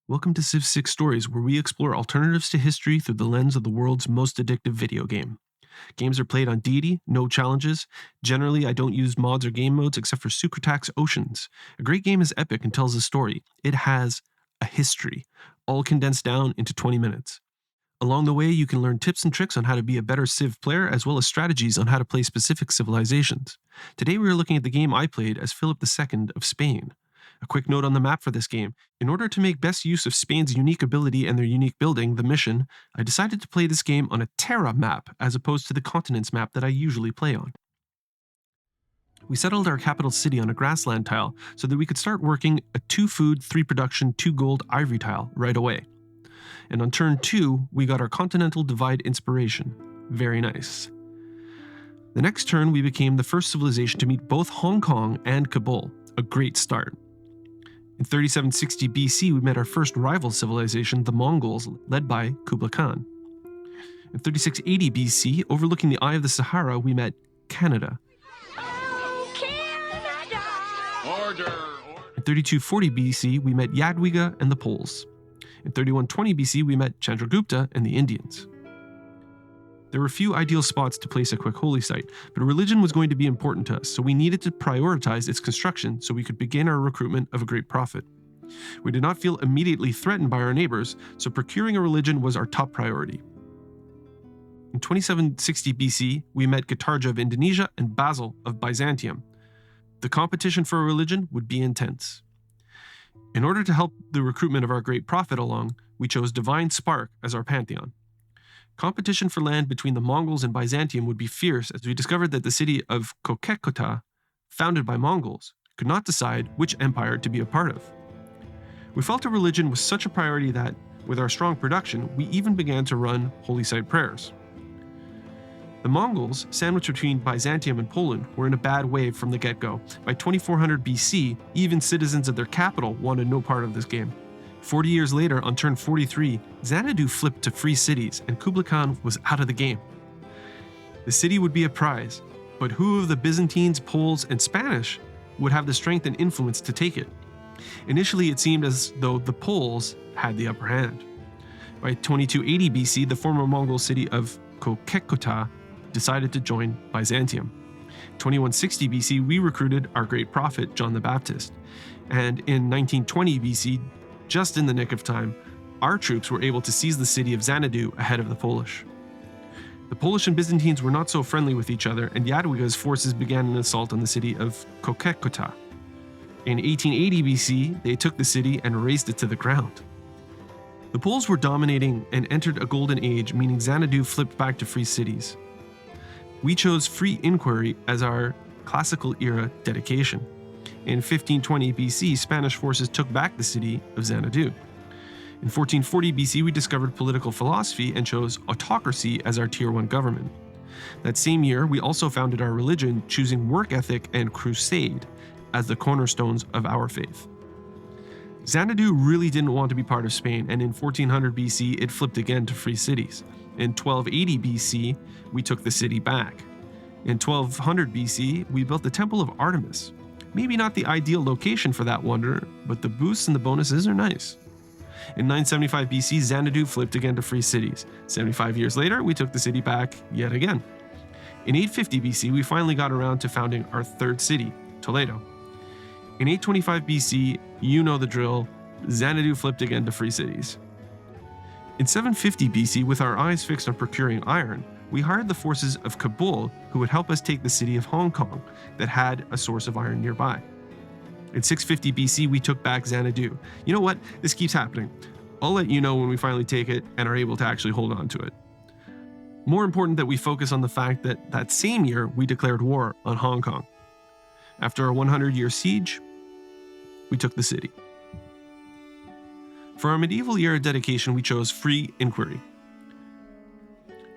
Welcome to Civ 6 Stories, where we explore alternatives to history through the lens of the world's most addictive video game. Games are played on deity, no challenges. Generally, I don't use mods or game modes except for Sucratax Oceans. A great game is epic and tells a story. It has a history, all condensed down into 20 minutes. Along the way, you can learn tips and tricks on how to be a better Civ player, as well as strategies on how to play specific civilizations. Today we are looking at the game I played as Philip II of Spain. A quick note on the map for this game. In order to make best use of Spain's unique ability and their unique building, the mission, I decided to play this game on a Terra map as opposed to the continents map that I usually play on. We settled our capital city on a grassland tile so that we could start working a 2 food, 3 production, 2 gold ivory tile right away. And on turn 2, we got our continental divide inspiration. Very nice. The next turn, we became the first civilization to meet both Hong Kong and Kabul. A great start. In 3760 BC, we met our first rival civilization, the Mongols, led by Kublai Khan. In 3680 BC, overlooking the Eye of the Sahara, we met Canada. Oh, Canada! Order! In 3240 BC, we met Jadwiga and the Poles. In 3120 BC, we met Chandragupta and the Indians. There were few ideal spots to place a quick holy site, but religion was going to be important to us, so we needed to prioritize its construction so we could begin our recruitment of a great prophet. We did not feel immediately threatened by our neighbors, so procuring a religion was our top priority. In 2760 BC, we met Gitarja of Indonesia and Basil of Byzantium. The competition for a religion would be intense. In order to help the recruitment of our great prophet along, we chose Divine Spark as our pantheon. Competition for land between the Mongols and Byzantium would be fierce, as we discovered that the city of Kokekota, founded by Mongols, could not decide which empire to be a part of. We felt a religion was such a priority that, with our strong production, we even began to run holy site prayers. The Mongols, sandwiched between Byzantium and Poland, were in a bad way from the get-go. By 2400 BC, even citizens of their capital wanted no part of this game. 40 years later, on turn 43, Xanadu flipped to free cities, and Kublai Khan was out of the game. The city would be a prize, but who of the Byzantines, Poles, and Spanish would have the strength and influence to take it? Initially, it seemed as though the Poles had the upper hand. By 2280 BC, the former Mongol city of Kokekota decided to join Byzantium. 2160 BC, we recruited our great prophet, John the Baptist. And in 1920 BC, just in the nick of time, our troops were able to seize the city of Xanadu ahead of the Polish. The Polish and Byzantines were not so friendly with each other, and Jadwiga's forces began an assault on the city of Kokekota. In 1880 BC, they took the city and razed it to the ground. The Poles were dominating and entered a golden age, meaning Xanadu flipped back to free cities. We chose free inquiry as our classical era dedication. In 1520 BC, Spanish forces took back the city of Xanadu. In 1440 BC, we discovered political philosophy and chose autocracy as our Tier 1 government. That same year, we also founded our religion, choosing work ethic and crusade as the cornerstones of our faith. Xanadu really didn't want to be part of Spain, and in 1400 BC, it flipped again to free cities. In 1280 BC, we took the city back. In 1200 BC, we built the Temple of Artemis. Maybe not the ideal location for that wonder, but the boosts and the bonuses are nice. In 975 BC, Xanadu flipped again to free cities. 75 years later, we took the city back yet again. In 850 BC, we finally got around to founding our third city, Toledo. In 825 BC, you know the drill, Xanadu flipped again to free cities. In 750 BC, with our eyes fixed on procuring iron, we hired the forces of Kabul, who would help us take the city of Hong Kong that had a source of iron nearby. In 650 BC, we took back Xanadu. You know what? This keeps happening. I'll let you know when we finally take it and are able to actually hold on to it. More important that we focus on the fact that that same year, we declared war on Hong Kong. After a 100-year siege, we took the city. For our medieval era dedication, we chose free inquiry.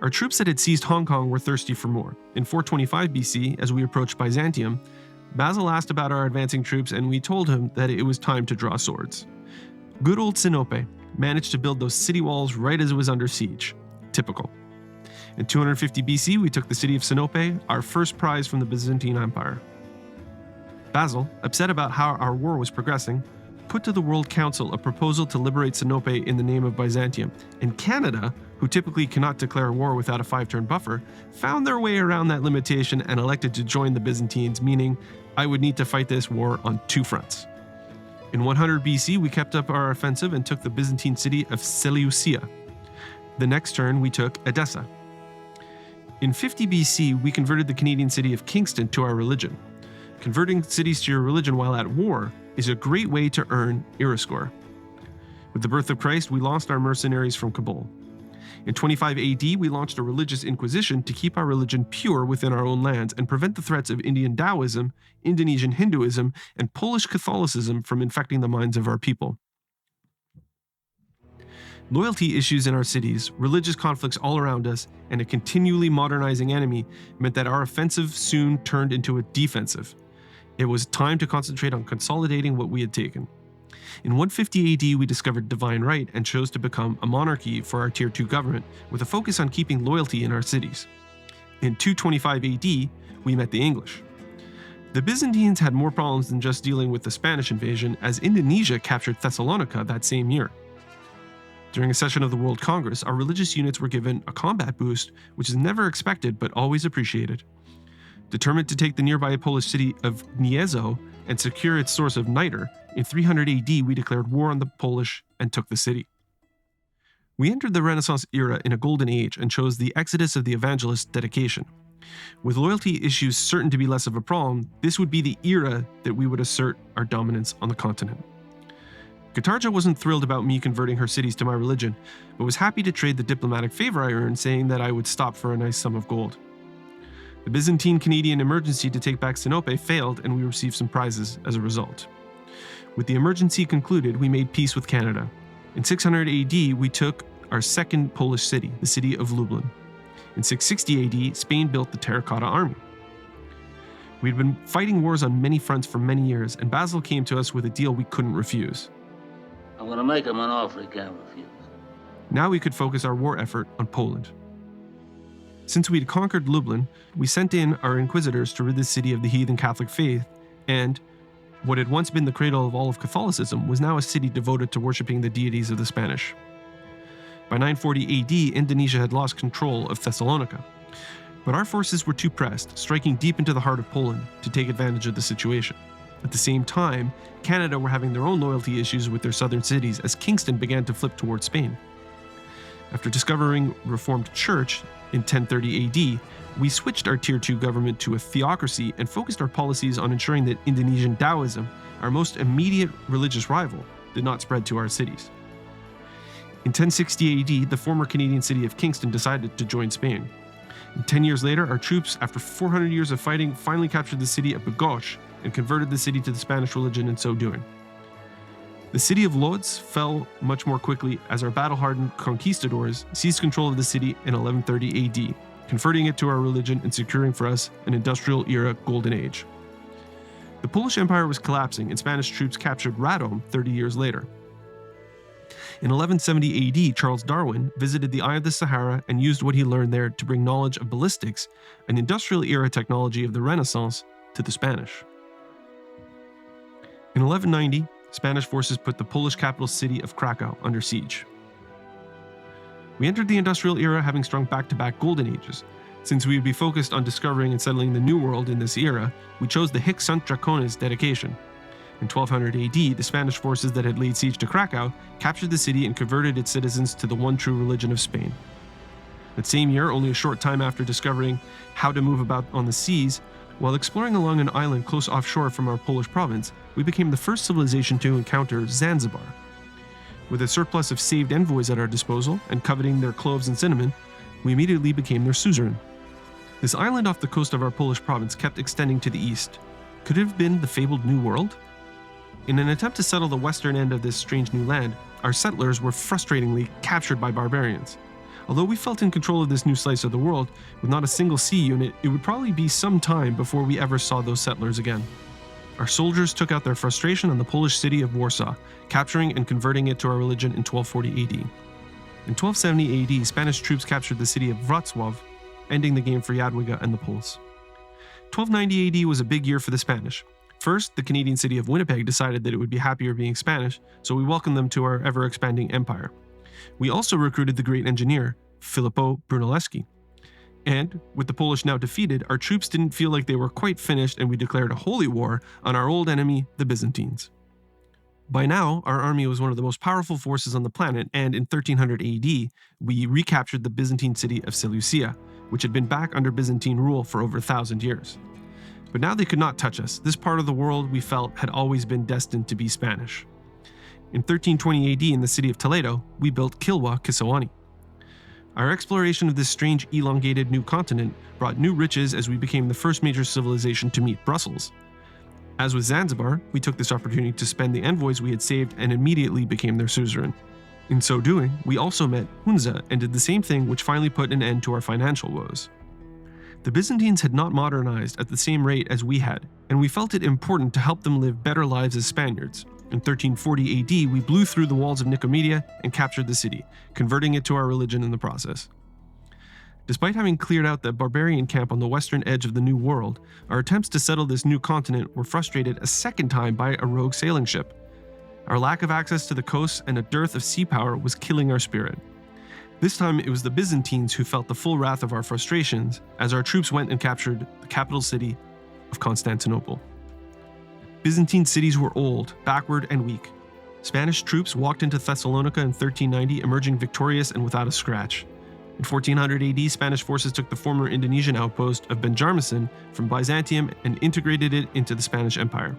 Our troops that had seized Hong Kong were thirsty for more. In 425 BC, as we approached Byzantium, Basil asked about our advancing troops, and we told him that it was time to draw swords. Good old Sinope managed to build those city walls right as it was under siege. Typical. In 250 BC, we took the city of Sinope, our first prize from the Byzantine Empire. Basil, upset about how our war was progressing, put to the World Council a proposal to liberate Sinope in the name of Byzantium, and Canada, who typically cannot declare war without a 5-turn buffer, found their way around that limitation and elected to join the Byzantines, meaning I would need to fight this war on 2 fronts. In 100 BC, we kept up our offensive and took the Byzantine city of Seleucia. The next turn, we took Edessa. In 50 BC, we converted the Canadian city of Kingston to our religion. Converting cities to your religion while at war is a great way to earn era score. With the birth of Christ, we lost our mercenaries from Kabul. In 25 AD, we launched a religious inquisition to keep our religion pure within our own lands and prevent the threats of Indian Taoism, Indonesian Hinduism, and Polish Catholicism from infecting the minds of our people. Loyalty issues in our cities, religious conflicts all around us, and a continually modernizing enemy meant that our offensive soon turned into a defensive. It was time to concentrate on consolidating what we had taken. In 150 AD, we discovered divine right and chose to become a monarchy for our Tier 2 government, with a focus on keeping loyalty in our cities. In 225 AD, we met the English. The Byzantines had more problems than just dealing with the Spanish invasion, as Indonesia captured Thessalonica that same year. During a session of the World Congress, our religious units were given a combat boost, which is never expected but always appreciated. Determined to take the nearby Polish city of Gniezo and secure its source of niter, in 300 AD we declared war on the Polish and took the city. We entered the Renaissance era in a golden age and chose the exodus of the evangelist's dedication. With loyalty issues certain to be less of a problem, this would be the era that we would assert our dominance on the continent. Gitarja wasn't thrilled about me converting her cities to my religion, but was happy to trade the diplomatic favor I earned, saying that I would stop for a nice sum of gold. The Byzantine-Canadian emergency to take back Sinope failed, and we received some prizes as a result. With the emergency concluded, we made peace with Canada. In 600 AD, we took our second Polish city, the city of Lublin. In 660 AD, Spain built the Terracotta Army. We had been fighting wars on many fronts for many years, and Basil came to us with a deal we couldn't refuse. I'm going to make him an offer he can't refuse. Now we could focus our war effort on Poland. Since we had conquered Lublin, we sent in our inquisitors to rid the city of the heathen Catholic faith, and what had once been the cradle of all of Catholicism was now a city devoted to worshipping the deities of the Spanish. By 940 AD, Indonesia had lost control of Thessalonica, but our forces were too pressed, striking deep into the heart of Poland to take advantage of the situation. At the same time, Canada were having their own loyalty issues with their southern cities as Kingston began to flip towards Spain. After discovering Reformed Church in 1030 AD, we switched our Tier 2 government to a theocracy and focused our policies on ensuring that Indonesian Taoism, our most immediate religious rival, did not spread to our cities. In 1060 AD, the former Canadian city of Kingston decided to join Spain. And 10 years later, our troops, after 400 years of fighting, finally captured the city of Bigorre and converted the city to the Spanish religion in so doing. The city of Lodz fell much more quickly as our battle-hardened conquistadors seized control of the city in 1130 AD, converting it to our religion and securing for us an industrial era golden age. The Polish Empire was collapsing and Spanish troops captured Radom 30 years later. In 1170 AD, Charles Darwin visited the Eye of the Sahara and used what he learned there to bring knowledge of ballistics, an industrial era technology of the Renaissance, to the Spanish. In 1190, Spanish forces put the Polish capital city of Krakow under siege. We entered the industrial era having strung back-to-back golden ages. Since we would be focused on discovering and settling the New World in this era, we chose the Hic Sunt Draconis dedication. In 1200 AD, the Spanish forces that had laid siege to Krakow captured the city and converted its citizens to the one true religion of Spain. That same year, only a short time after discovering how to move about on the seas, while exploring along an island close offshore from our Polish province, we became the first civilization to encounter Zanzibar. With a surplus of saved envoys at our disposal and coveting their cloves and cinnamon, we immediately became their suzerain. This island off the coast of our Polish province kept extending to the east. Could it have been the fabled New World? In an attempt to settle the western end of this strange new land, our settlers were frustratingly captured by barbarians. Although we felt in control of this new slice of the world, with not a single sea unit, it would probably be some time before we ever saw those settlers again. Our soldiers took out their frustration on the Polish city of Warsaw, capturing and converting it to our religion in 1240 AD. In 1270 AD, Spanish troops captured the city of Wrocław, ending the game for Jadwiga and the Poles. 1290 AD was a big year for the Spanish. First, the Canadian city of Winnipeg decided that it would be happier being Spanish, so we welcomed them to our ever-expanding empire. We also recruited the great engineer, Filippo Brunelleschi. And, with the Polish now defeated, our troops didn't feel like they were quite finished and we declared a holy war on our old enemy, the Byzantines. By now, our army was one of the most powerful forces on the planet, and in 1300 AD, we recaptured the Byzantine city of Seleucia, which had been back under Byzantine rule for over 1,000 years. But now they could not touch us. This part of the world, we felt, had always been destined to be Spanish. In 1320 AD, in the city of Toledo, we built Kilwa Kisawani. Our exploration of this strange, elongated new continent brought new riches as we became the first major civilization to meet Brussels. As with Zanzibar, we took this opportunity to spend the envoys we had saved and immediately became their suzerain. In so doing, we also met Hunza and did the same thing, which finally put an end to our financial woes. The Byzantines had not modernized at the same rate as we had, and we felt it important to help them live better lives as Spaniards. In 1340 AD, we blew through the walls of Nicomedia and captured the city, converting it to our religion in the process. Despite having cleared out the barbarian camp on the western edge of the New World, our attempts to settle this new continent were frustrated a second time by a rogue sailing ship. Our lack of access to the coast and a dearth of sea power was killing our spirit. This time it was the Byzantines who felt the full wrath of our frustrations as our troops went and captured the capital city of Constantinople. Byzantine cities were old, backward, and weak. Spanish troops walked into Thessalonica in 1390, emerging victorious and without a scratch. In 1400 AD, Spanish forces took the former Indonesian outpost of Banjarmasin from Byzantium and integrated it into the Spanish Empire.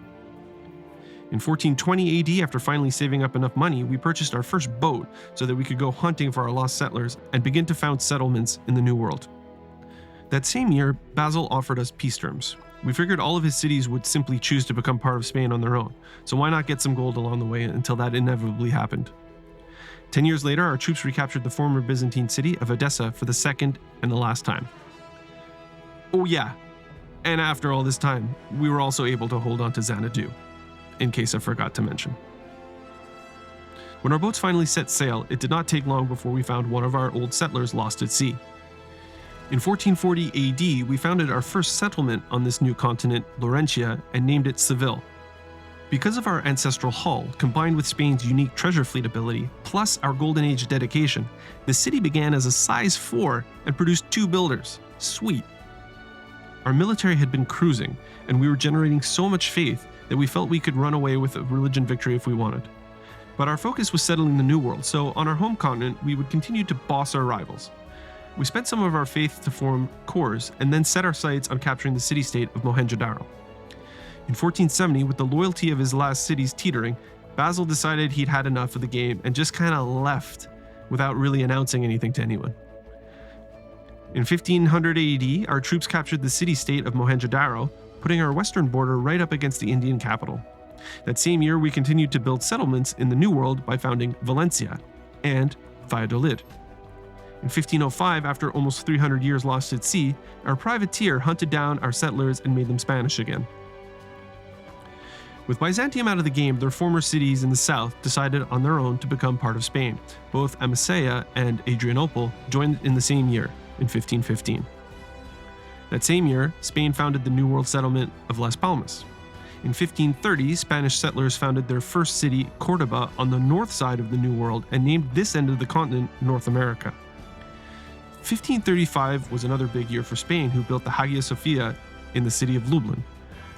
In 1420 AD, after finally saving up enough money, we purchased our first boat so that we could go hunting for our lost settlers and begin to found settlements in the New World. That same year, Basil offered us peace terms. We figured all of his cities would simply choose to become part of Spain on their own, so why not get some gold along the way until that inevitably happened. 10 years later, our troops recaptured the former Byzantine city of Edessa for the second and the last time. Oh yeah, and after all this time, we were also able to hold on to Xanadu, in case I forgot to mention. When our boats finally set sail, it did not take long before we found one of our old settlers lost at sea. In 1440 AD, we founded our first settlement on this new continent, Laurentia, and named it Seville. Because of our ancestral hull, combined with Spain's unique treasure fleet ability, plus our Golden Age dedication, the city began as a size 4 and produced 2 builders. Sweet. Our military had been cruising, and we were generating so much faith that we felt we could run away with a religion victory if we wanted. But our focus was settling the New World, so on our home continent, we would continue to boss our rivals. We spent some of our faith to form corps, and then set our sights on capturing the city-state of Mohenjo-Daro. In 1470, with the loyalty of his last cities teetering, Basil decided he'd had enough of the game and just kind of left without really announcing anything to anyone. In 1500 AD, our troops captured the city-state of Mohenjo-Daro, putting our western border right up against the Indian capital. That same year, we continued to build settlements in the New World by founding Valencia and Valladolid. In 1505, after almost 300 years lost at sea, our privateer hunted down our settlers and made them Spanish again. With Byzantium out of the game, their former cities in the south decided on their own to become part of Spain. Both Amasya and Adrianople joined in the same year, in 1515. That same year, Spain founded the New World settlement of Las Palmas. In 1530, Spanish settlers founded their first city, Cordoba, on the north side of the New World and named this end of the continent North America. 1535 was another big year for Spain, who built the Hagia Sophia in the city of Lublin,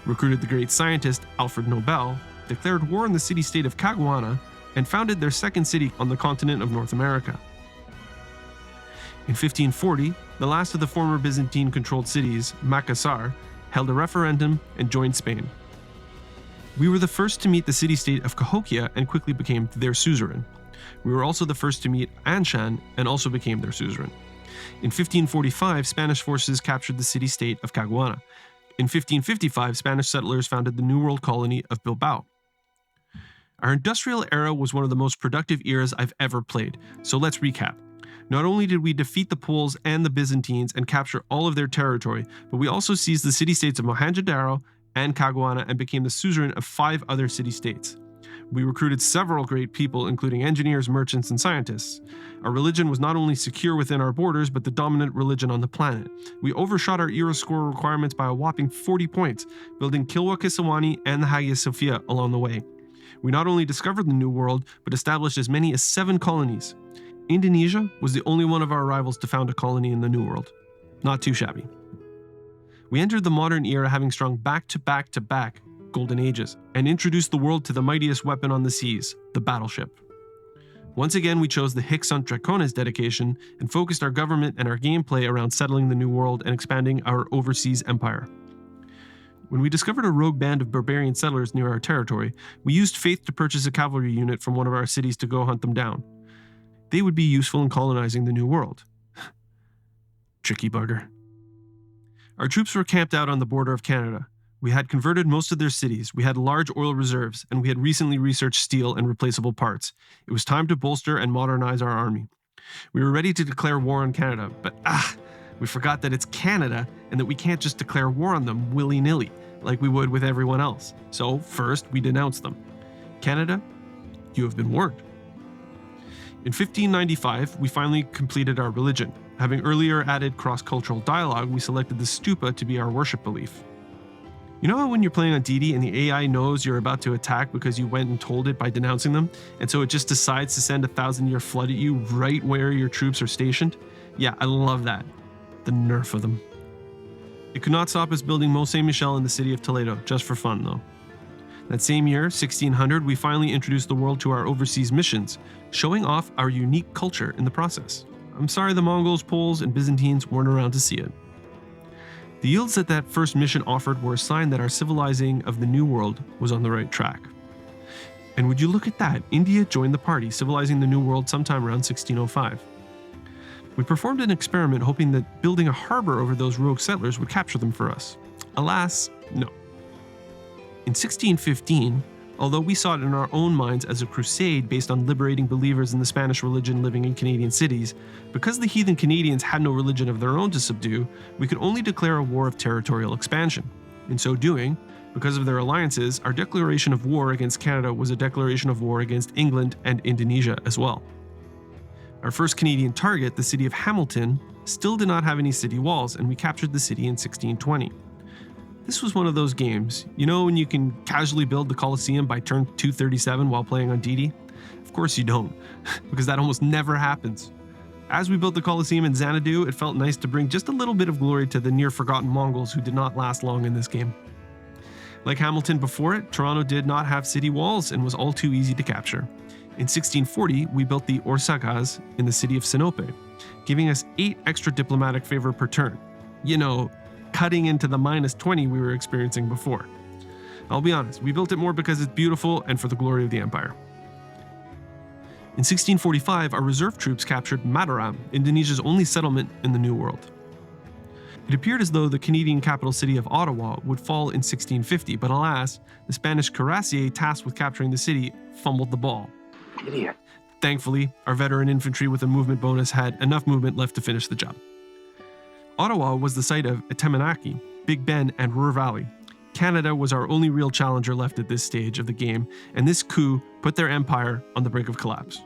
recruited the great scientist Alfred Nobel, declared war on the city-state of Caguana, and founded their second city on the continent of North America. In 1540, the last of the former Byzantine-controlled cities, Makassar, held a referendum and joined Spain. We were the first to meet the city-state of Cahokia and quickly became their suzerain. We were also the first to meet Anshan and also became their suzerain. In 1545, Spanish forces captured the city-state of Caguana. In 1555, Spanish settlers founded the New World colony of Bilbao. Our industrial era was one of the most productive eras I've ever played, so let's recap. Not only did we defeat the Poles and the Byzantines and capture all of their territory, but we also seized the city-states of Mohenjo-Daro and Caguana and became the suzerain of 5 other city-states. We recruited several great people, including engineers, merchants, and scientists. Our religion was not only secure within our borders, but the dominant religion on the planet. We overshot our era score requirements by a whopping 40 points, building Kilwa Kisawani and the Hagia Sophia along the way. We not only discovered the New World, but established as many as 7 colonies. Indonesia was the only one of our rivals to found a colony in the New World. Not too shabby. We entered the modern era having strung back-to-back-to-back golden ages, and introduced the world to the mightiest weapon on the seas, the battleship. Once again, we chose the Hic Sunt Draconis dedication and focused our government and our gameplay around settling the New World and expanding our overseas empire. When we discovered a rogue band of barbarian settlers near our territory, we used faith to purchase a cavalry unit from one of our cities to go hunt them down. They would be useful in colonizing the New World. Tricky bugger. Our troops were camped out on the border of Canada. We had converted most of their cities, we had large oil reserves, and we had recently researched steel and replaceable parts. It was time to bolster and modernize our army. We were ready to declare war on Canada, but we forgot that it's Canada and that we can't just declare war on them willy-nilly, like we would with everyone else. So first, we denounced them. Canada, you have been warned. In 1595, we finally completed our religion. Having earlier added cross-cultural dialogue, we selected the stupa to be our worship belief. You know how when you're playing on DD and the AI knows you're about to attack because you went and told it by denouncing them, and so it just decides to send a 1,000-year flood at you right where your troops are stationed? Yeah, I love that. The nerf of them. It could not stop us building Mont Saint-Michel in the city of Toledo, just for fun though. That same year, 1600, we finally introduced the world to our overseas missions, showing off our unique culture in the process. I'm sorry the Mongols, Poles, and Byzantines weren't around to see it. The yields that first mission offered were a sign that our civilizing of the New World was on the right track. And would you look at that, India joined the party, civilizing the New World sometime around 1605. We performed an experiment hoping that building a harbor over those rogue settlers would capture them for us. Alas, no. In 1615, although we saw it in our own minds as a crusade based on liberating believers in the Spanish religion living in Canadian cities, because the heathen Canadians had no religion of their own to subdue, we could only declare a war of territorial expansion. In so doing, because of their alliances, our declaration of war against Canada was a declaration of war against England and Indonesia as well. Our first Canadian target, the city of Hamilton, still did not have any city walls, and we captured the city in 1620. This was one of those games, you know when you can casually build the Colosseum by turn 237 while playing on DD? Of course you don't, because that almost never happens. As we built the Colosseum in Xanadu, it felt nice to bring just a little bit of glory to the near-forgotten Mongols who did not last long in this game. Like Hamilton before it, Toronto did not have city walls and was all too easy to capture. In 1640, we built the Orsagas in the city of Sinope, giving us 8 extra diplomatic favor per turn. You know, cutting into the -20 we were experiencing before. I'll be honest, we built it more because it's beautiful and for the glory of the empire. In 1645, our reserve troops captured Mataram, Indonesia's only settlement in the New World. It appeared as though the Canadian capital city of Ottawa would fall in 1650, but alas, the Spanish cuirassier tasked with capturing the city fumbled the ball. Idiot. Thankfully, our veteran infantry with a movement bonus had enough movement left to finish the job. Ottawa was the site of Etemenaki, Big Ben, and Ruhr Valley. Canada was our only real challenger left at this stage of the game, and this coup put their empire on the brink of collapse.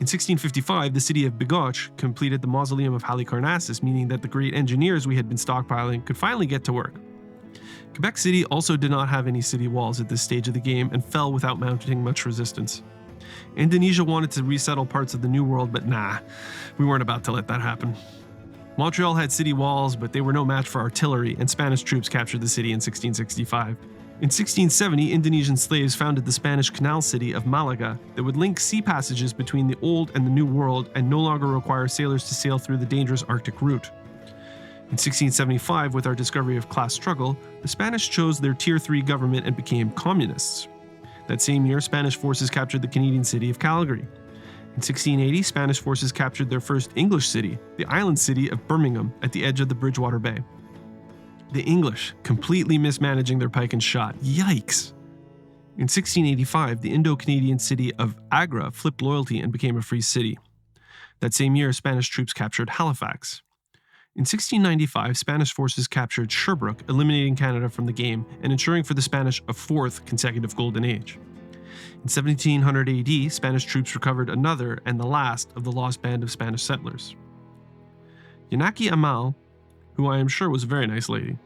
In 1655, the city of Bigotch completed the mausoleum of Halicarnassus, meaning that the great engineers we had been stockpiling could finally get to work. Quebec City also did not have any city walls at this stage of the game and fell without mounting much resistance. Indonesia wanted to resettle parts of the New World, but nah, we weren't about to let that happen. Montreal had city walls, but they were no match for artillery, and Spanish troops captured the city in 1665. In 1670, Indonesian slaves founded the Spanish canal city of Malaga that would link sea passages between the Old and the New World and no longer require sailors to sail through the dangerous Arctic route. In 1675, with our discovery of class struggle, the Spanish chose their Tier 3 government and became communists. That same year, Spanish forces captured the Canadian city of Calgary. In 1680, Spanish forces captured their first English city, the island city of Birmingham, at the edge of the Bridgewater Bay. The English, completely mismanaging their pike and shot. Yikes! In 1685, the Indo-Canadian city of Agra flipped loyalty and became a free city. That same year, Spanish troops captured Halifax. In 1695, Spanish forces captured Sherbrooke, eliminating Canada from the game and ensuring for the Spanish a 4th consecutive golden age. In 1700 AD, Spanish troops recovered another and the last of the lost band of Spanish settlers. Yanaki Amal, who I am sure was a very nice lady,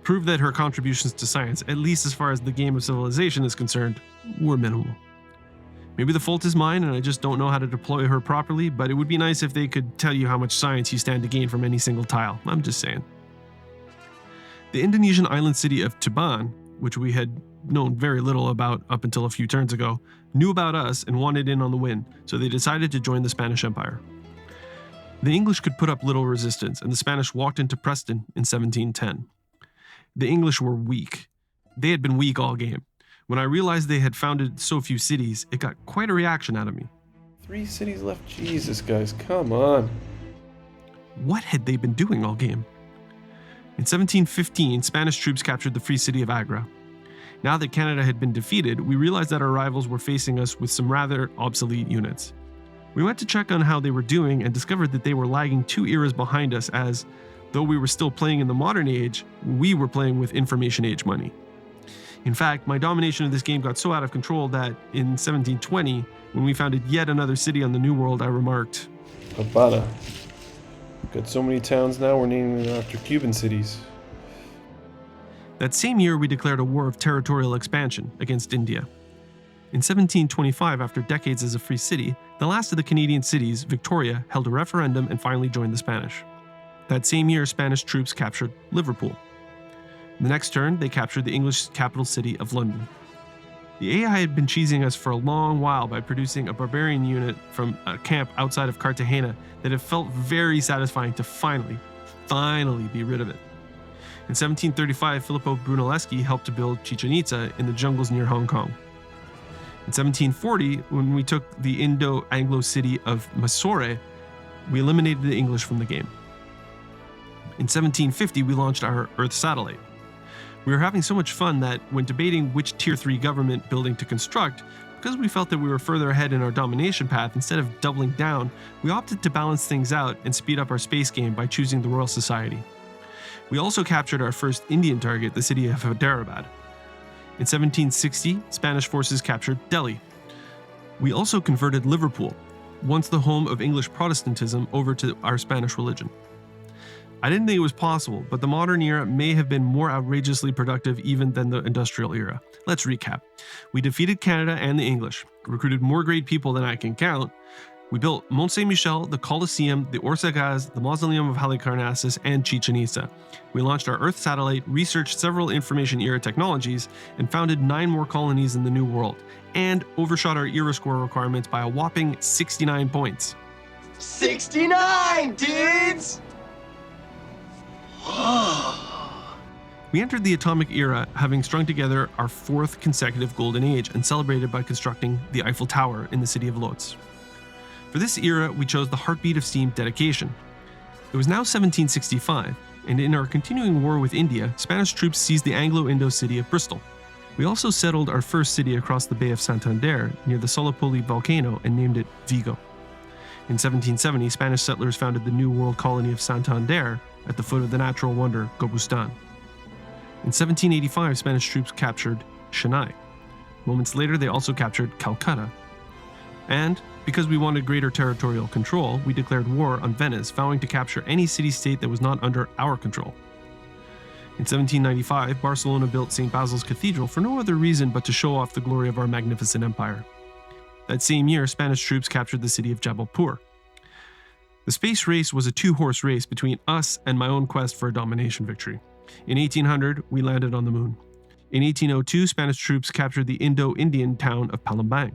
proved that her contributions to science, at least as far as the game of civilization is concerned, were minimal. Maybe the fault is mine and I just don't know how to deploy her properly, but it would be nice if they could tell you how much science you stand to gain from any single tile. I'm just saying. The Indonesian island city of Tuban, which we had known very little about up until a few turns ago, knew about us and wanted in on the win, so they decided to join the Spanish Empire. The English could put up little resistance, and the Spanish walked into Preston in 1710. The English were weak. They had been weak all game. When I realized they had founded so few cities, it got quite a reaction out of me. 3 cities left? Jesus, guys, come on. What had they been doing all game? In 1715, Spanish troops captured the free city of Agra. Now that Canada had been defeated, we realized that our rivals were facing us with some rather obsolete units. We went to check on how they were doing and discovered that they were lagging 2 eras behind us as, though we were still playing in the modern age, we were playing with information age money. In fact, my domination of this game got so out of control that in 1720, when we founded yet another city on the New World, I remarked, Habana. Got so many towns now, we're naming them after Cuban cities. That same year, we declared a war of territorial expansion against India. In 1725, after decades as a free city, the last of the Canadian cities, Victoria, held a referendum and finally joined the Spanish. That same year, Spanish troops captured Liverpool. The next turn, they captured the English capital city of London. The AI had been cheesing us for a long while by producing a barbarian unit from a camp outside of Cartagena that it felt very satisfying to finally be rid of it. In 1735, Filippo Brunelleschi helped to build Chichen Itza in the jungles near Hong Kong. In 1740, when we took the Indo-Anglo city of Mysore, we eliminated the English from the game. In 1750, we launched our Earth satellite. We were having so much fun that, when debating which Tier 3 government building to construct, because we felt that we were further ahead in our domination path, instead of doubling down, we opted to balance things out and speed up our space game by choosing the Royal Society. We also captured our first Indian target, the city of Hyderabad. In 1760, Spanish forces captured Delhi. We also converted Liverpool, once the home of English Protestantism, over to our Spanish religion. I didn't think it was possible, but the modern era may have been more outrageously productive even than the industrial era. Let's recap. We defeated Canada and the English, recruited more great people than I can count. We built Mont Saint-Michel, the Colosseum, the Orsagas, the Mausoleum of Halicarnassus, and Chichen Itza. We launched our Earth satellite, researched several information era technologies, and founded 9 more colonies in the New World, and overshot our era score requirements by a whopping 69 points. 69, dudes! We entered the atomic era having strung together our 4th consecutive golden age and celebrated by constructing the Eiffel Tower in the city of Lodz. For this era, we chose the Heartbeat of Steam dedication. It was now 1765, and in our continuing war with India, Spanish troops seized the Anglo-Indo city of Bristol. We also settled our first city across the Bay of Santander near the Sollipoli volcano and named it Vigo. In 1770, Spanish settlers founded the New World colony of Santander at the foot of the natural wonder Gobustan. In 1785, Spanish troops captured Chennai. Moments later, they also captured Calcutta. And, because we wanted greater territorial control, we declared war on Venice, vowing to capture any city-state that was not under our control. In 1795, Barcelona built St. Basil's Cathedral for no other reason but to show off the glory of our magnificent empire. That same year, Spanish troops captured the city of Jabalpur. The space race was a 2-horse race between us and my own quest for a domination victory. In 1800, we landed on the moon. In 1802, Spanish troops captured the Indo-Indian town of Palembang.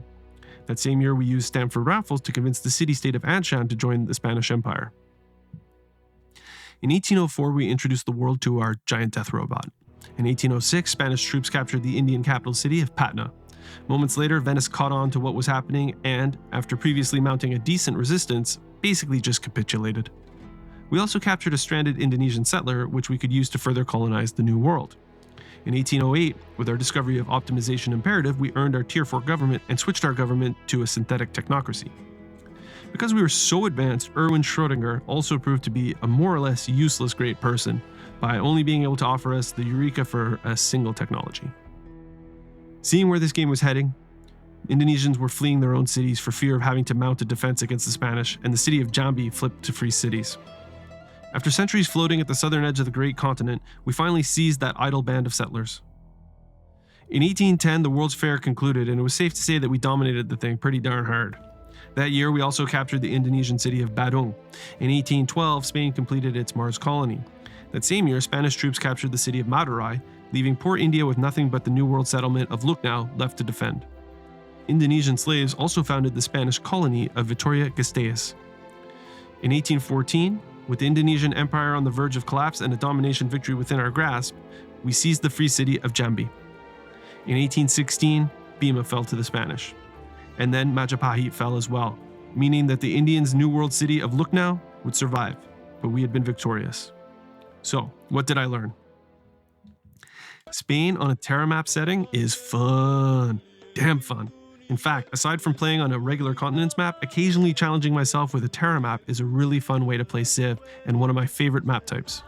That same year, we used Stamford Raffles to convince the city-state of Anshan to join the Spanish Empire. In 1804, we introduced the world to our giant death robot. In 1806, Spanish troops captured the Indian capital city of Patna. Moments later, Venice caught on to what was happening and, after previously mounting a decent resistance, basically just capitulated. We also captured a stranded Indonesian settler, which we could use to further colonize the New World. In 1808, with our discovery of optimization imperative, we earned our Tier 4 government and switched our government to a synthetic technocracy. Because we were so advanced, Erwin Schrödinger also proved to be a more or less useless great person by only being able to offer us the eureka for a single technology. Seeing where this game was heading, Indonesians were fleeing their own cities for fear of having to mount a defense against the Spanish, and the city of Jambi flipped to free cities. After centuries floating at the southern edge of the great continent, we finally seized that idle band of settlers. In 1810, the World's Fair concluded, and it was safe to say that we dominated the thing pretty darn hard. That year, we also captured the Indonesian city of Badung. In 1812, Spain completed its Mars colony. That same year, Spanish troops captured the city of Madurai, leaving poor India with nothing but the New World settlement of Lucknow left to defend. Indonesian slaves also founded the Spanish colony of Vitoria-Gasteiz. In 1814, with the Indonesian Empire on the verge of collapse and a domination victory within our grasp, we seized the free city of Jambi. In 1816, Bima fell to the Spanish. And then Majapahit fell as well, meaning that the Indians' New World city of Lucknow would survive, but we had been victorious. So, what did I learn? Spain on a Terra Map setting is fun. Damn fun. In fact, aside from playing on a regular continents map, occasionally challenging myself with a Terra Map is a really fun way to play Civ and one of my favorite map types.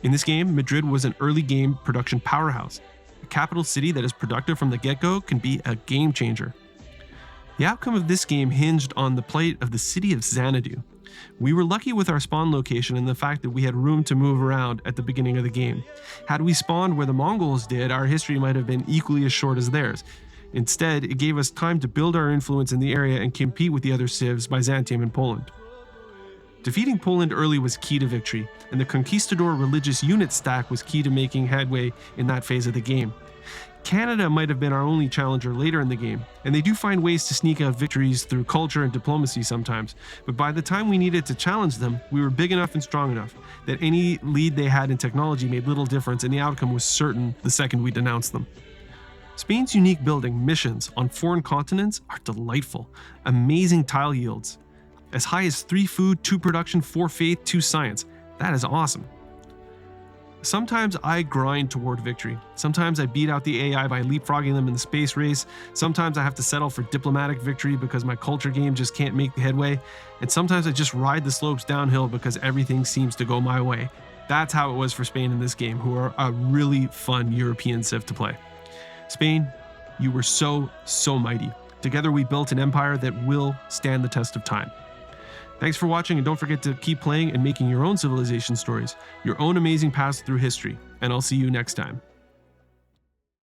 In this game, Madrid was an early game production powerhouse. A capital city that is productive from the get-go can be a game changer. The outcome of this game hinged on the plight of the city of Xanadu. We were lucky with our spawn location and the fact that we had room to move around at the beginning of the game. Had we spawned where the Mongols did, our history might have been equally as short as theirs. Instead, it gave us time to build our influence in the area and compete with the other civs, Byzantium and Poland. Defeating Poland early was key to victory, and the Conquistador-Religious Unit stack was key to making headway in that phase of the game. Canada might have been our only challenger later in the game, and they do find ways to sneak out victories through culture and diplomacy sometimes, but by the time we needed to challenge them, we were big enough and strong enough that any lead they had in technology made little difference and the outcome was certain the second we denounced them. Spain's unique building missions on foreign continents are delightful. Amazing tile yields. As high as 3 food, 2 production, 4 faith, 2 science. That is awesome. Sometimes I grind toward victory. Sometimes I beat out the AI by leapfrogging them in the space race. Sometimes I have to settle for diplomatic victory because my culture game just can't make the headway. And sometimes I just ride the slopes downhill because everything seems to go my way. That's how it was for Spain in this game, who are a really fun European civ to play. Spain, you were so mighty. Together we built an empire that will stand the test of time. Thanks for watching, and don't forget to keep playing and making your own civilization stories, your own amazing paths through history, and I'll see you next time.